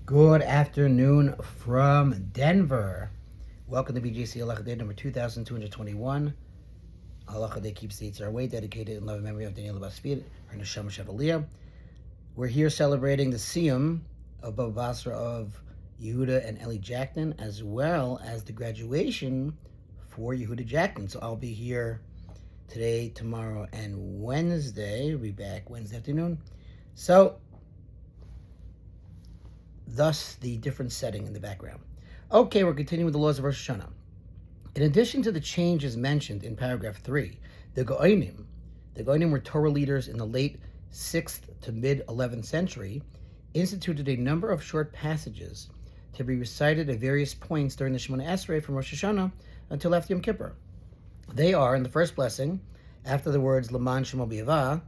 Good afternoon from Denver. Welcome to BJC Halacha A number 2221. Halacha A keeps the Yetzer Hara dedicated in love and memory of Daniel Basfid, her Neshama Shevaliyah. We're here celebrating the Siyum of Baba Basra of Yehuda and Eli Jackson, as well as the graduation for Yehuda Jackson. So I'll be here today, tomorrow, and Wednesday. We'll be back Wednesday afternoon. So thus the different setting in the background. Okay, we're continuing with the laws of Rosh Hashanah. In addition to the changes mentioned in paragraph 3, the Goinim were Torah leaders in the late 6th to mid-11th century, instituted a number of short passages to be recited at various points during the Shemona Esrei from Rosh Hashanah until after Yom Kippur. They are, in the first blessing, after the words L'man Shemo B'Yavah,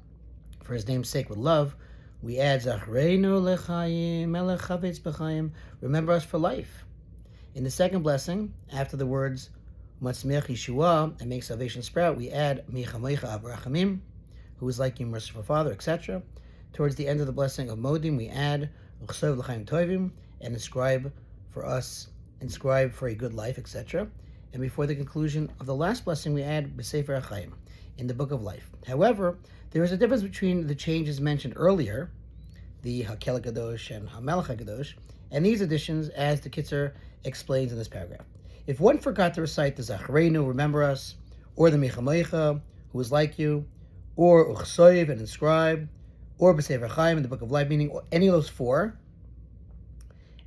for his name's sake with love, we add Zachrenu L'chaim, Melech Chavetz B'chaim, remember us for life. In the second blessing, after the words Matzmiach Yeshua, and make salvation sprout, we add Mi Chamoicha Avrachamim, who is like you, merciful Father, etc. Towards the end of the blessing of Modim, we add Uchsov L'chaim Tovim, and inscribe for a good life, etc. And before the conclusion of the last blessing, we add B'Sefer HaChaim, in the book of life. However, there is a difference between the changes mentioned earlier, the Hakel HaKadosh and HaMelech HaKadosh, and these additions, as the Kitzer explains in this paragraph. If one forgot to recite the Zachrenu, remember us, or the Michamoicha, who is like you, or Uchsoiv, and inscribe, or B'Sefer HaChaim, in the book of life, meaning any of those four,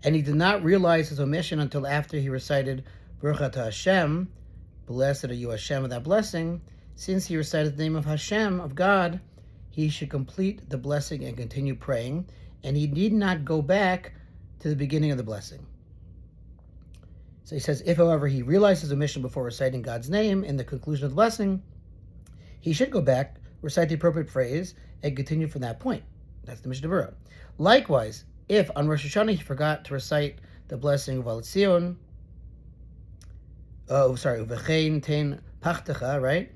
and he did not realize his omission until after he recited Baruch Atah Hashem, blessed are you Hashem, of that blessing, since he recited the name of Hashem, of God, he should complete the blessing and continue praying, and he need not go back to the beginning of the blessing. So he says, if, however, he realized his omission before reciting God's name in the conclusion of the blessing, he should go back, recite the appropriate phrase, and continue from that point. That's the Mishnah Berurah. Likewise, if on Rosh Hashanah he forgot to recite the blessing of Al Tzion, Uvechein Tein Pachtecha, right?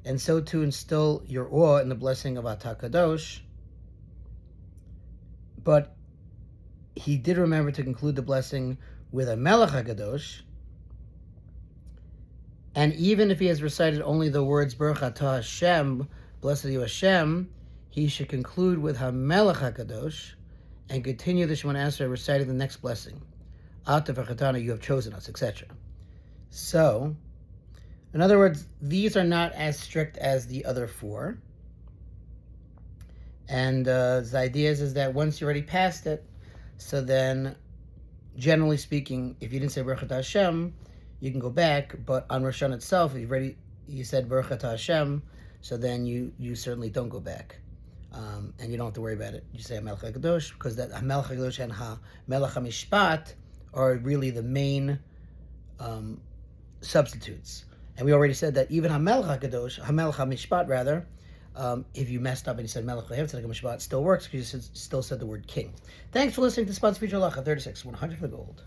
And so to instill your awe in the blessing of Atah Kadosh, but he did remember to conclude the blessing with a Melech HaKadosh, and even if he has recited only the words Baruch Atah Hashem, blessed are you Hashem, he should conclude with HaMelech HaKadosh and continue the Shemona Esrei reciting the next blessing. Ata v'chatana, you have chosen us, etc. So, in other words, these are not as strict as the other four. And the idea is that once you're already past it, so then, generally speaking, if you didn't say Baruch Atah Hashem, you can go back. But on Rosh Hashanah itself, if you said Baruch Atah Hashem, so then you certainly don't go back. And you don't have to worry about it. You say HaMelech HaKadosh, because that HaMelech HaKadosh and HaMelech HaMishpat are really the main substitutes. And we already said that even HaMelech HaKadosh, HaMelech HaMishpat rather, if you messed up and you said Melech HaMishpat, still works because you still said the word king. Thanks for listening to Sponsor Feature Halacha 36, 100 for the gold.